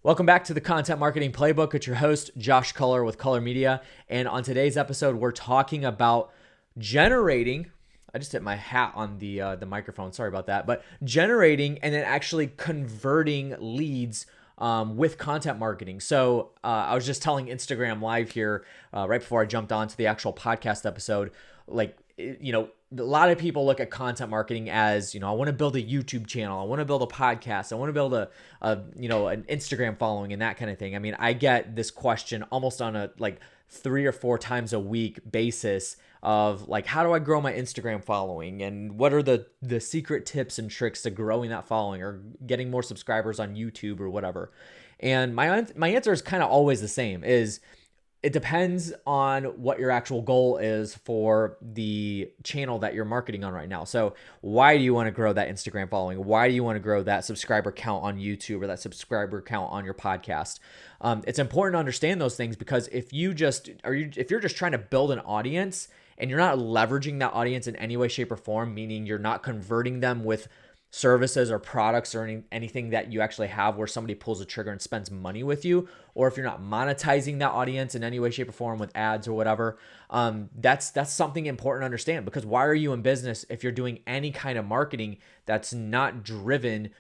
Welcome back to the Content Marketing Playbook. It's your host, Josh Culler with Culler Media. And on today's episode, we're talking about generating, I just hit my hat on the microphone, sorry about that, but generating and then actually converting leads with content marketing. So I was just telling Instagram Live here right before I jumped on to the actual podcast episode, a lot of people look at content marketing as, I want to build a YouTube channel. I want to build a podcast. I want to build an Instagram following and that kind of thing. I mean, I get this question almost on a 3 or 4 times a week basis of how do I grow my Instagram following? And what are the secret tips and tricks to growing that following or getting more subscribers on YouTube or whatever? And my answer is kind of always the same, is it depends on what your actual goal is for the channel that you're marketing on right now. So why do you want to grow that Instagram following? Why do you want to grow that subscriber count on YouTube or that subscriber count on your podcast? It's important to understand those things, because if you're just trying to build an audience and you're not leveraging that audience in any way, shape, or form, meaning you're not converting them with services or products or anything that you actually have where somebody pulls a trigger and spends money with you, or if you're not monetizing that audience in any way, shape, or form with ads or whatever, that's something important to understand. Because why are you in business if you're doing any kind of marketing that's not driven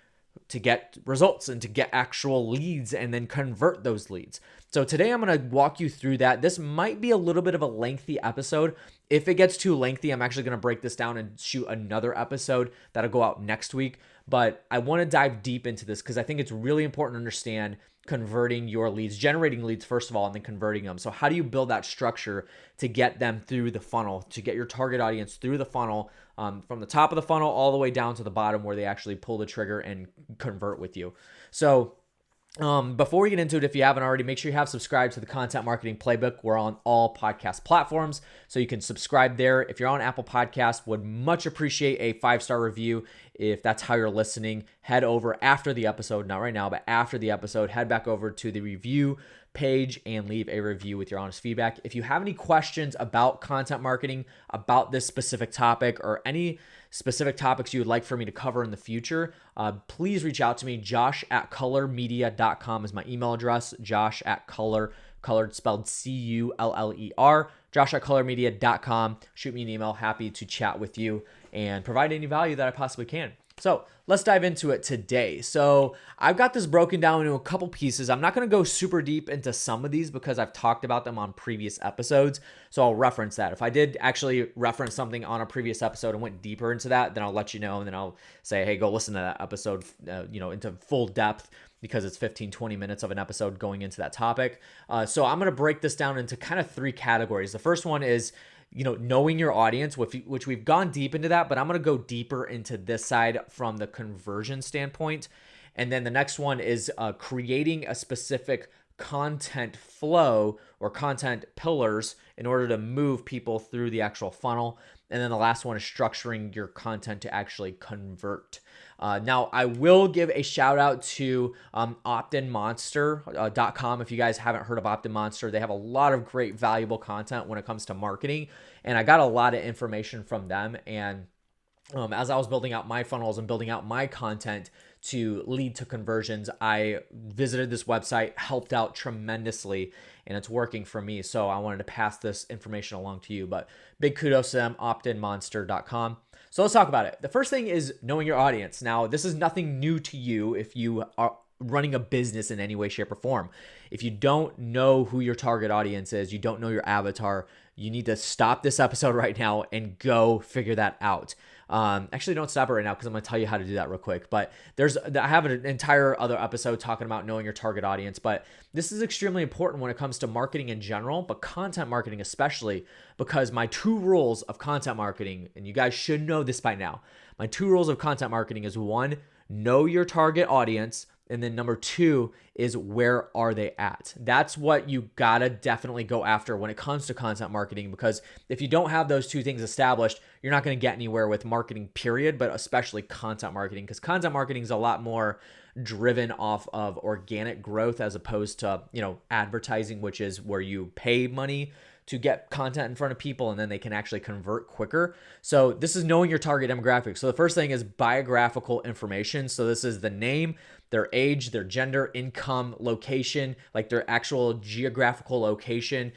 to get results and to get actual leads and then convert those leads? So today I'm going to walk you through that. This might be a little bit of a lengthy episode. If it gets too lengthy, I'm actually going to break this down and shoot another episode that'll go out next week. But I want to dive deep into this because I think it's really important to understand converting your leads, generating leads first of all, and then converting them. So how do you build that structure to get them through the funnel, to get your target audience through the funnel, from the top of the funnel all the way down to the bottom where they actually pull the trigger and convert with you? So before we get into it, if you haven't already, make sure you have subscribed to the Content Marketing Playbook. We're on all podcast platforms, so you can subscribe there. If you're on Apple Podcasts, would much appreciate a 5-star review. If that's how you're listening, head over after the episode, not right now, but after the episode, head back over to the review page and leave a review with your honest feedback. If you have any questions about content marketing, about this specific topic, or any specific topics you would like for me to cover in the future, please reach out to me. Josh@cullermedia.com is my email address. Josh@Culler, colored spelled C-U-L-L-E-R, Josh@cullermedia.com. Shoot me an email. Happy to chat with you and provide any value that I possibly can. So let's dive into it today. So I've got this broken down into a couple pieces. I'm not going to go super deep into some of these because I've talked about them on previous episodes. So I'll reference that. If I did actually reference something on a previous episode and went deeper into that, then I'll let you know. And then I'll say, hey, go listen to that episode, into full depth, because it's 15, 20 minutes of an episode going into that topic. So I'm going to break this down into kind of 3 categories. The first one is knowing your audience, which we've gone deep into that, but I'm going to go deeper into this side from the conversion standpoint. And then the next one is creating a specific content flow or content pillars in order to move people through the actual funnel. And then the last one is structuring your content to actually convert. Now, I will give a shout out to optinmonster.com. If you guys haven't heard of OptinMonster, they have a lot of great valuable content when it comes to marketing. And I got a lot of information from them. And as I was building out my funnels and building out my content to lead to conversions, I visited this website, helped out tremendously, and it's working for me. So I wanted to pass this information along to you. But big kudos to them, optinmonster.com. So let's talk about it. The first thing is knowing your audience. Now, this is nothing new to you if you are running a business in any way, shape, or form. If you don't know who your target audience is, you don't know your avatar, you need to stop this episode right now and go figure that out. Actually, don't stop it right now because I'm going to tell you how to do that real quick. But I have an entire other episode talking about knowing your target audience. But this is extremely important when it comes to marketing in general, but content marketing especially, because my 2 rules of content marketing, and you guys should know this by now, my 2 rules of content marketing is 1, know your target audience. And then number 2 is, where are they at? That's what you gotta definitely go after when it comes to content marketing, because if you don't have those 2 things established, you're not gonna get anywhere with marketing, period, but especially content marketing, because content marketing is a lot more driven off of organic growth as opposed to, advertising, which is where you pay money to get content in front of people and then they can actually convert quicker. So this is knowing your target demographic. So the first thing is biographical information. So this is the name, their age, their gender, income, location, like their actual geographical location,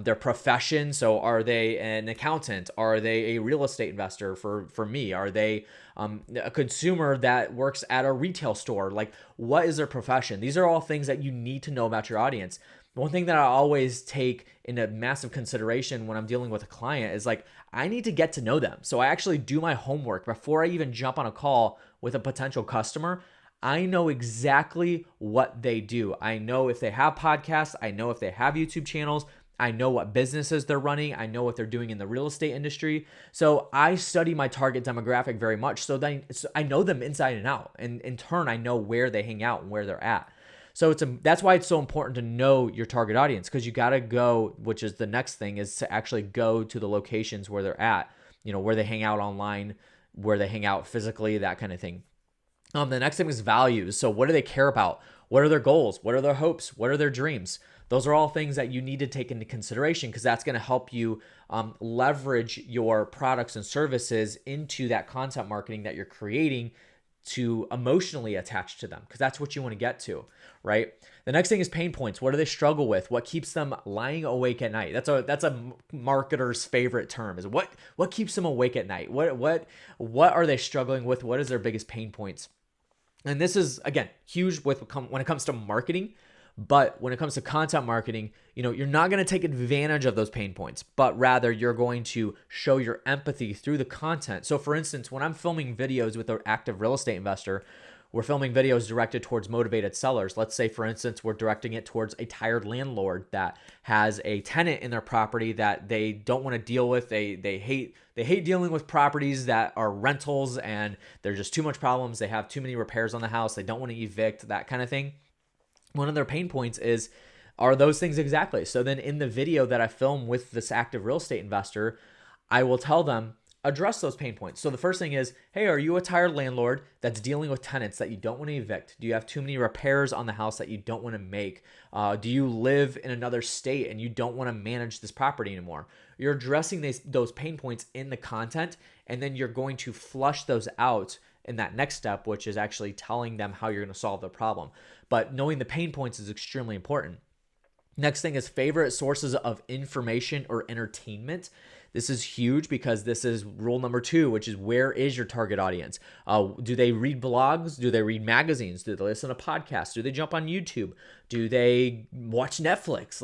their profession. So are they an accountant? Are they a real estate investor for me? Are they a consumer that works at a retail store? Like, what is their profession? These are all things that you need to know about your audience. One thing that I always take into massive consideration when I'm dealing with a client is like, I need to get to know them. So I actually do my homework before I even jump on a call with a potential customer. I know exactly what they do. I know if they have podcasts. I know if they have YouTube channels. I know what businesses they're running. I know what they're doing in the real estate industry. So I study my target demographic very much. So then I know them inside and out. And in turn, I know where they hang out and where they're at. So that's why it's so important to know your target audience, because you got to go, which is the next thing, is to actually go to the locations where they're at, where they hang out online, where they hang out physically, that kind of thing. The next thing is values. So what do they care about? What are their goals? What are their hopes? What are their dreams? Those are all things that you need to take into consideration, because that's going to help you leverage your products and services into that content marketing that you're creating to emotionally attach to them, because that's what you want to get to, right? The next thing is pain points. What do they struggle with? What keeps them lying awake at night? That's a marketer's favorite term, is what keeps them awake at night? What are they struggling with? What is their biggest pain points? And this is, again, huge when it comes to marketing. But when it comes to content marketing, you're not going to take advantage of those pain points, but rather you're going to show your empathy through the content. So for instance, when I'm filming videos with an active real estate investor, we're filming videos directed towards motivated sellers. Let's say, for instance, we're directing it towards a tired landlord that has a tenant in their property that they don't want to deal with. They hate dealing with properties that are rentals, and there's just too much problems. They have too many repairs on the house. They don't want to evict, that kind of thing. One of their pain points are those things exactly. So then in the video that I film with this active real estate investor, I will tell them, address those pain points. So the first thing is, hey, are you a tired landlord that's dealing with tenants that you don't want to evict? Do you have too many repairs on the house that you don't want to make? Do you live in another state and you don't want to manage this property anymore? You're addressing those pain points in the content, and then you're going to flush those out in that next step, which is actually telling them how you're going to solve the problem. But knowing the pain points is extremely important. Next thing is favorite sources of information or entertainment. This is huge because this is rule number 2, which is, where is your target audience? Do they read blogs? Do they read magazines? Do they listen to podcasts? Do they jump on YouTube? Do they watch Netflix?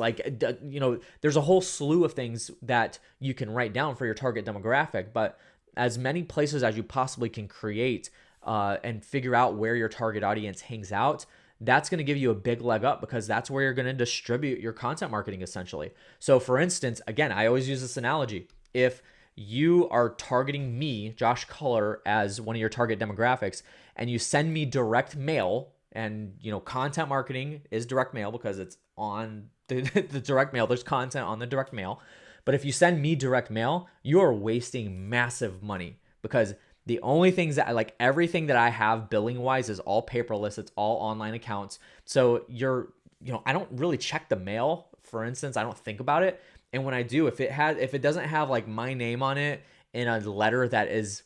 There's a whole slew of things that you can write down for your target demographic, but as many places as you possibly can create and figure out where your target audience hangs out, that's going to give you a big leg up, because that's where you're going to distribute your content marketing essentially. So for instance, again, I always use this analogy. If you are targeting me, Josh Culler, as one of your target demographics, and you send me direct mail, and content marketing is direct mail because it's on the direct mail. There's content on the direct mail. But if you send me direct mail, you are wasting massive money, because the only things that everything that I have billing wise is all paperless. It's all online accounts. So I don't really check the mail. For instance, I don't think about it. And when I do, if it doesn't have like my name on it in a letter that is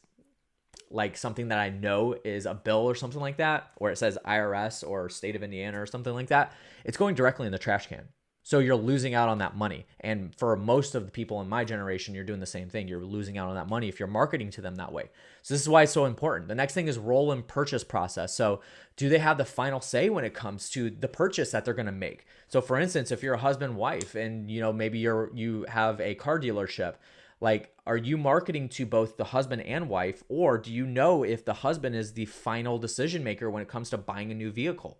like something that I know is a bill or something like that, or it says IRS or state of Indiana or something like that, it's going directly in the trash can. So you're losing out on that money. And for most of the people in my generation, you're doing the same thing. You're losing out on that money if you're marketing to them that way. So this is why it's so important. The next thing is role in purchase process. So do they have the final say when it comes to the purchase that they're going to make? So for instance, if you're a husband, wife, and maybe you have a car dealership, are you marketing to both the husband and wife, or do you know if the husband is the final decision maker when it comes to buying a new vehicle?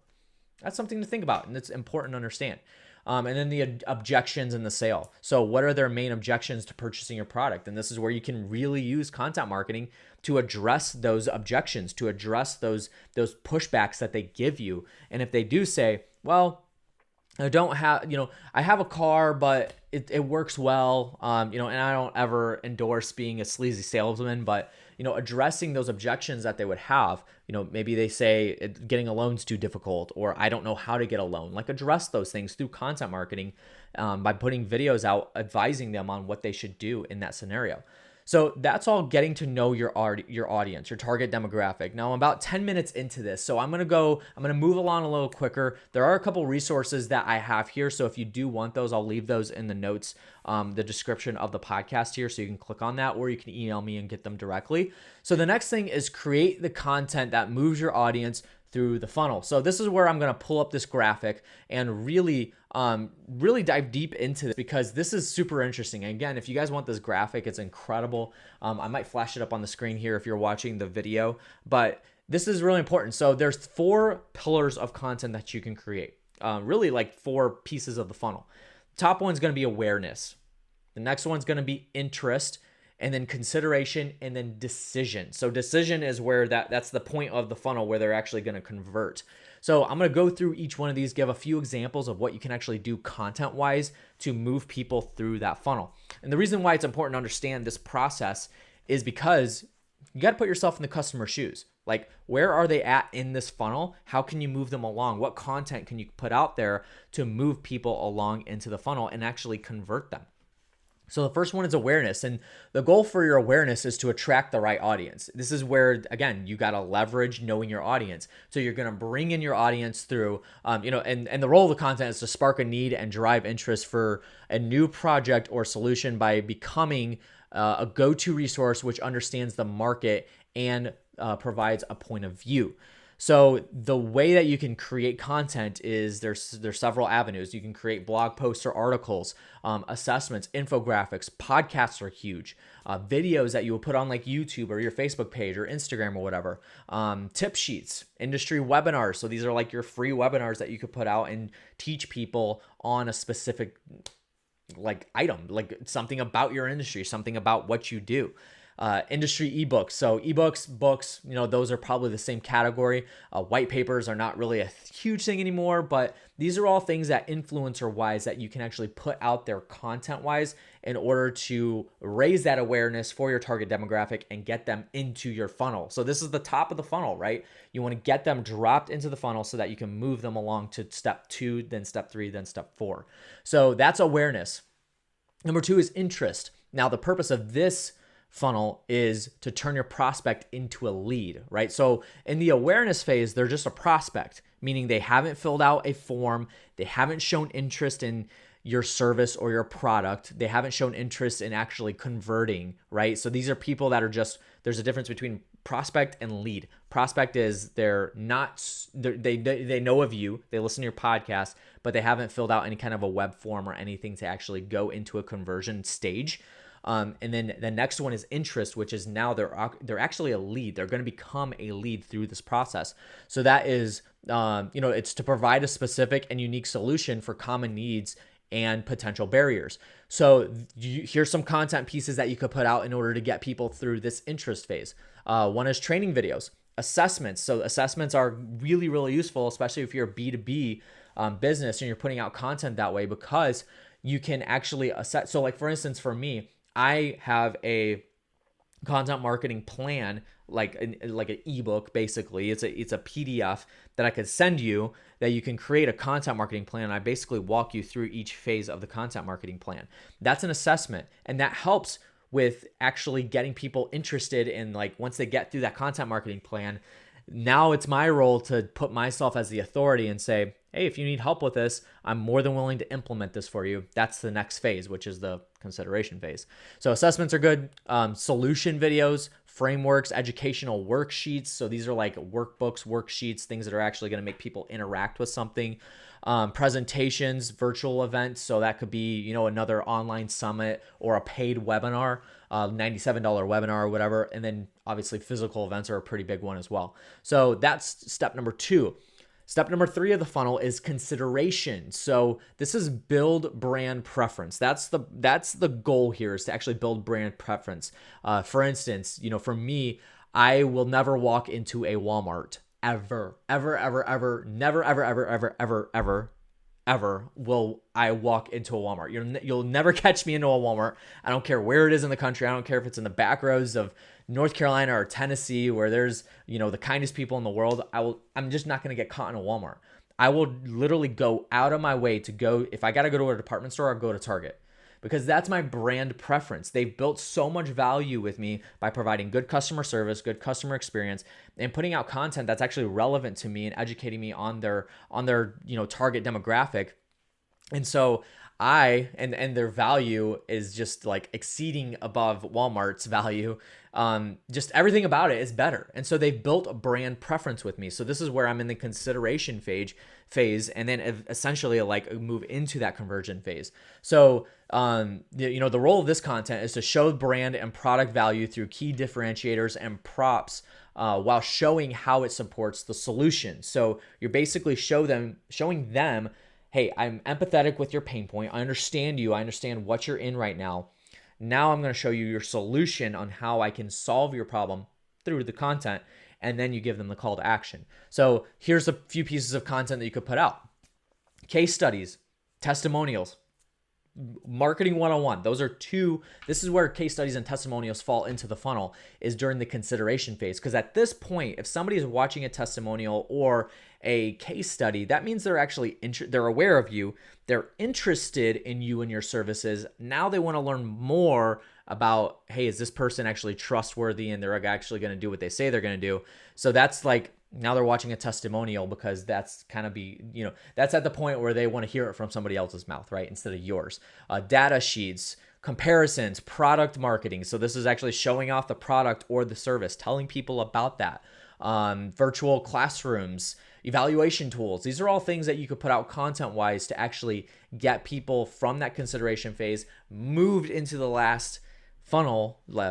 That's something to think about, and it's important to understand. And then the objections in the sale. So what are their main objections to purchasing your product? And this is where you can really use content marketing to address those objections, to address those pushbacks that they give you. And if they do say, well, I don't have, I have a car, but it works well, and I don't ever endorse being a sleazy salesman, but, addressing those objections that they would have, maybe they say getting a loan's too difficult, or I don't know how to get a loan. Address those things through content marketing by putting videos out, advising them on what they should do in that scenario. So that's all getting to know your audience, your target demographic. Now I'm about 10 minutes into this, so I'm gonna move along a little quicker. There are a couple resources that I have here, so if you do want those, I'll leave those in the notes, the description of the podcast here, so you can click on that, or you can email me and get them directly. So the next thing is create the content that moves your audience through the funnel. So this is where I'm going to pull up this graphic and really dive deep into this, because this is super interesting. And again, if you guys want this graphic, it's incredible. I might flash it up on the screen here if you're watching the video, but this is really important. So there's 4 pillars of content that you can create, really like 4 pieces of the funnel. Top one's going to be awareness. The next one's going to be interest, and then consideration, and then decision. So decision is where that's the point of the funnel where they're actually going to convert. So I'm going to go through each one of these, give a few examples of what you can actually do content-wise to move people through that funnel. And the reason why it's important to understand this process is because you got to put yourself in the customer's shoes. Like, where are they at in this funnel? How can you move them along? What content can you put out there to move people along into the funnel and actually convert them? So the first one is awareness, and the goal for your awareness is to attract the right audience. This is where, again, you got to leverage knowing your audience. So you're going to bring in your audience through, and the role of the content is to spark a need and drive interest for a new project or solution by becoming a go-to resource which understands the market and provides a point of view. So the way that you can create content is there's several avenues. You can create blog posts or articles, assessments, infographics. Podcasts are huge. Videos that you will put on like YouTube or your Facebook page or Instagram or whatever. Tip sheets, industry webinars. So these are like your free webinars that you could put out and teach people on a specific like item, like something about your industry, something about what you do. Industry ebooks. So ebooks, books, those are probably the same category. White papers are not really a huge thing anymore, but these are all things that influencer wise that you can actually put out there content wise in order to raise that awareness for your target demographic and get them into your funnel. So this is the top of the funnel, right? You want to get them dropped into the funnel so that you can move them along to step 2, then step 3, then step 4. So that's awareness. Number 2 is interest. Now the purpose of this funnel is to turn your prospect into a lead, right? So in the awareness phase, they're just a prospect, meaning they haven't filled out a form, they haven't shown interest in your service or your product, they haven't shown interest in actually converting, right? So these are people that are just, there's a difference between prospect and lead. Prospect is they know of you, they listen to your podcast, but they haven't filled out any kind of a web form or anything to actually go into a conversion stage. And then the next one is interest, which is now they're actually a lead. They're going to become a lead through this process. So that is, it's to provide a specific and unique solution for common needs and potential barriers. So here's some content pieces that you could put out in order to get people through this interest phase. One is training videos, assessments. So assessments are really, really useful, especially if you're a B2B business and you're putting out content that way, because you can actually assess. So like, for instance, for me, I have a content marketing plan, like an ebook. Basically, it's a PDF that I could send you that you can create a content marketing plan. I basically walk you through each phase of the content marketing plan. That's an assessment, and that helps with actually getting people interested in, like, once they get through that content marketing plan. Now it's my role to put myself as the authority and say, hey, if you need help with this, I'm more than willing to implement this for you. That's the next phase, which is the consideration phase. So assessments are good. Solution videos, frameworks, educational worksheets. So these are like workbooks, worksheets, things that are actually going to make people interact with something. Presentations, virtual events. So that could be, another online summit or a paid webinar, $97 webinar or whatever. And then obviously physical events are a pretty big one as well. So that's step number 2. Step number 3 of the funnel is consideration. So this is build brand preference. That's the goal here, is to actually build brand preference. For instance, for me, I will never walk into a Walmart ever will I walk into a Walmart. You'll never catch me into a Walmart. I don't care where it is in the country. I don't care if it's in the back roads of North Carolina or Tennessee, where there's, the kindest people in the world. I'm just not going to get caught in a Walmart. I will literally go out of my way to go. If I got to go to a department store, I'll go to Target. because that's my brand preference. They've built so much value with me by providing good customer service, good customer experience, and putting out content that's actually relevant to me and educating me on their target demographic. And so and their value is just like exceeding above Walmart's value. Just everything about it is better. And so they've built a brand preference with me. So this is where I'm in the consideration phase, and then essentially like move into that conversion phase. So, the role of this content is to show brand and product value through key differentiators and props, while showing how it supports the solution. So you're basically showing them, hey, I'm empathetic with your pain point. I understand you. I understand what you're in right now. Now I'm going to show you your solution on how I can solve your problem through the content. And then you give them the call to action. So here's a few pieces of content that you could put out. Case studies, testimonials, marketing 101. This is where case studies and testimonials fall into the funnel, is during the consideration phase. Because at this point, if somebody is watching a testimonial or a case study, that means they're actually they're aware of you, they're interested in you and your services. Now they want to learn more about, hey, is this person actually trustworthy and they're actually going to do what they say they're going to do? So that's like, now they're watching a testimonial, because that's that's at the point where they want to hear it from somebody else's mouth, right? Instead of yours. Data sheets, comparisons, product marketing. So this is actually showing off the product or the service, telling people about that. Virtual classrooms, evaluation tools. These are all things that you could put out content-wise to actually get people from that consideration phase moved into the last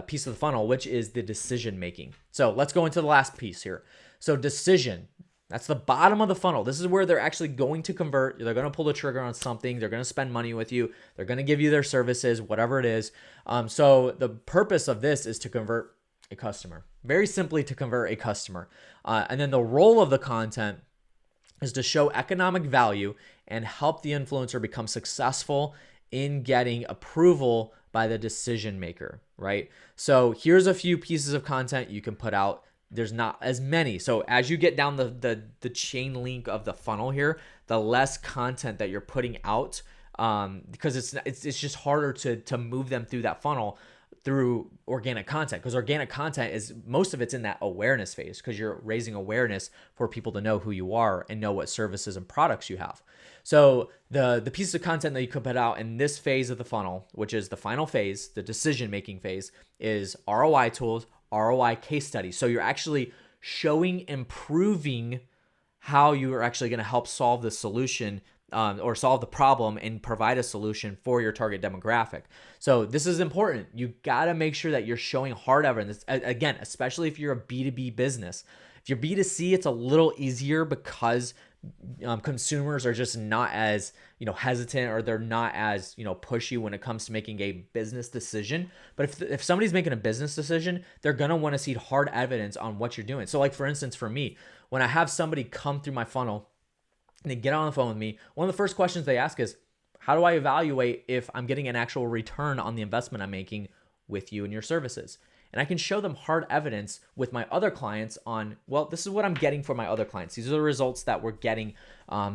piece of the funnel, which is the decision making. So let's go into the last piece here. So decision, that's the bottom of the funnel. This is where they're actually going to convert. They're going to pull the trigger on something. They're going to spend money with you. They're going to give you their services, whatever it is. So the purpose of this is to convert a customer. Very simply, to convert a customer. And then the role of the content is to show economic value and help the influencer become successful in getting approval by the decision maker, right? So here's a few pieces of content you can put out. There's not as many. So as you get down the chain link of the funnel here, the less content that you're putting out, because it's just harder to move them through that funnel through organic content, because organic content is, most of it's in that awareness phase, because you're raising awareness for people to know who you are and know what services and products you have. So the piece of content that you could put out in this phase of the funnel, which is the final phase, the decision-making phase, is ROI tools, ROI case studies. So you're actually showing and proving how you are actually going to help solve the solution, or solve the problem and provide a solution for your target demographic. So this is important. You got to make sure that you're showing hard evidence. Again, especially if you're a B2B business. If you're B2C, it's a little easier because consumers are just not as hesitant, or they're not as pushy when it comes to making a business decision. But if somebody's making a business decision, they're gonna want to see hard evidence on what you're doing. So like, for instance, for me, when I have somebody come through my funnel and they get on the phone with me, one of the first questions they ask is, how do I evaluate if I'm getting an actual return on the investment I'm making with you and your services? And I can show them hard evidence with my other clients on, well, this is what I'm getting for my other clients. These are the results that we're getting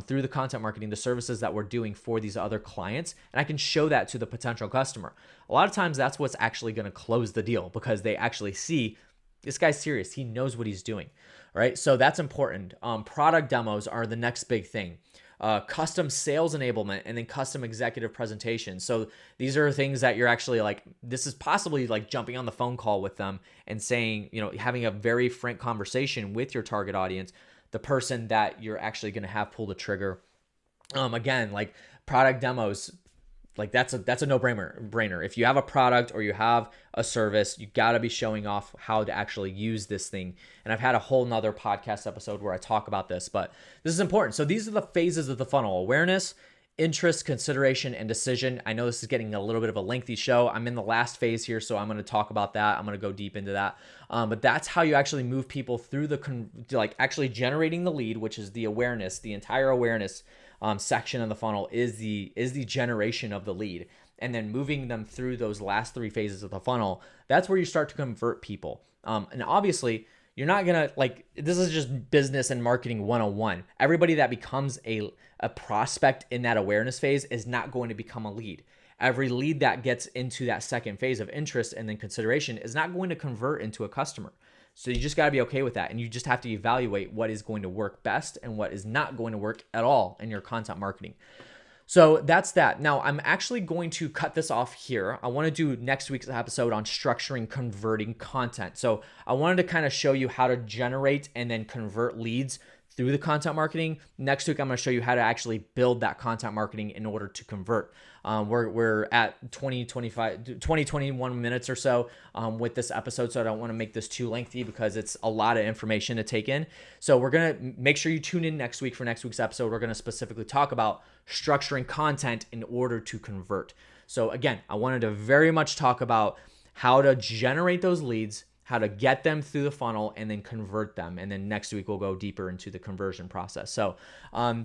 through the content marketing, the services that we're doing for these other clients. And I can show that to the potential customer. A lot of times that's what's actually going to close the deal, because they actually see this guy's serious. He knows what he's doing, right? So that's important. Product demos are the next big thing. Custom sales enablement, and then custom executive presentations. So these are things that you're actually like, this is possibly like jumping on the phone call with them and saying, having a very frank conversation with your target audience, the person that you're actually going to have pull the trigger. Again, like product demos, like that's a no-brainer. If you have a product or you have a service, you got to be showing off how to actually use this thing. And I've had a whole nother podcast episode where I talk about this, but this is important. So these are the phases of the funnel: awareness, interest, consideration, and decision. I know this is getting a little bit of a lengthy show. I'm in the last phase here, so I'm going to talk about that. I'm going to go deep into that. But that's how you actually move people through actually generating the lead, which is the awareness. The entire awareness section of the funnel is the generation of the lead, and then moving them through those last three phases of the funnel. That's where you start to convert people. And obviously, you're not gonna this is just business and marketing 101. Everybody that becomes a prospect in that awareness phase is not going to become a lead. every lead that gets into that second phase of interest and then consideration is not going to convert into a customer. So you just got to be okay with that. And you just have to evaluate what is going to work best and what is not going to work at all in your content marketing. So that's that. Now I'm actually going to cut this off here. I want to do next week's episode on structuring converting content. So I wanted to kind of show you how to generate and then convert leads through the content marketing. Next week, I'm going to show you how to actually build that content marketing in order to convert. We're at 21 minutes or so with this episode, so I don't want to make this too lengthy because it's a lot of information to take in. So we're going to make sure you tune in next week for next week's episode. We're going to specifically talk about structuring content in order to convert. So again, I wanted to very much talk about how to generate those leads, how to get them through the funnel, and then convert them. And then next week, we'll go deeper into the conversion process. So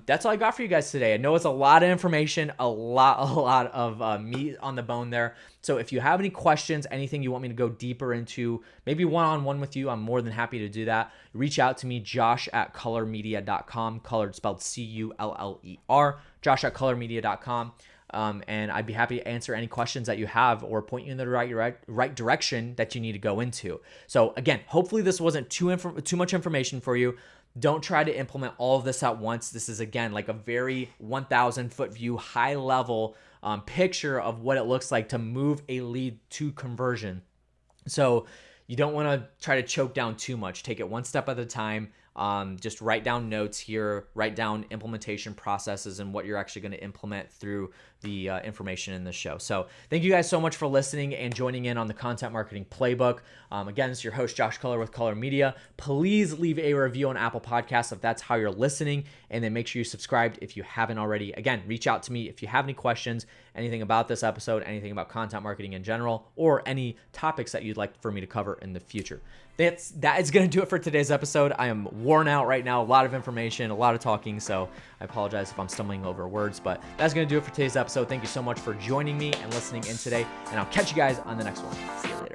that's all I got for you guys today. I know it's a lot of information, a lot of meat on the bone there. So if you have any questions, anything you want me to go deeper into, maybe one-on-one with you, I'm more than happy to do that. Reach out to me, josh@colormedia.com, colored spelled C-U-L-L-E-R, josh@colormedia.com. And I'd be happy to answer any questions that you have or point you in the right direction that you need to go into. So again, hopefully this wasn't too much information for you. Don't try to implement all of this at once. This is, again, like a very 1,000 foot view, high level picture of what it looks like to move a lead to conversion. So you don't want to try to choke down too much. Take it one step at a time. Just write down notes here, write down implementation processes and what you're actually going to implement through the information in this show. So thank you guys so much for listening and joining in on the Content Marketing Playbook. Again, it's your host, Josh Color with Color Media. Please leave a review on Apple Podcasts if that's how you're listening, and then make sure you subscribed if you haven't already. Again, reach out to me if you have any questions, anything about this episode, anything about content marketing in general, or any topics that you'd like for me to cover in the future. That is going to do it for today's episode. I am worn out right now. A lot of information, a lot of talking, so I apologize if I'm stumbling over words, but that's going to do it for today's episode. Thank you so much for joining me and listening in today, and I'll catch you guys on the next one. See you later.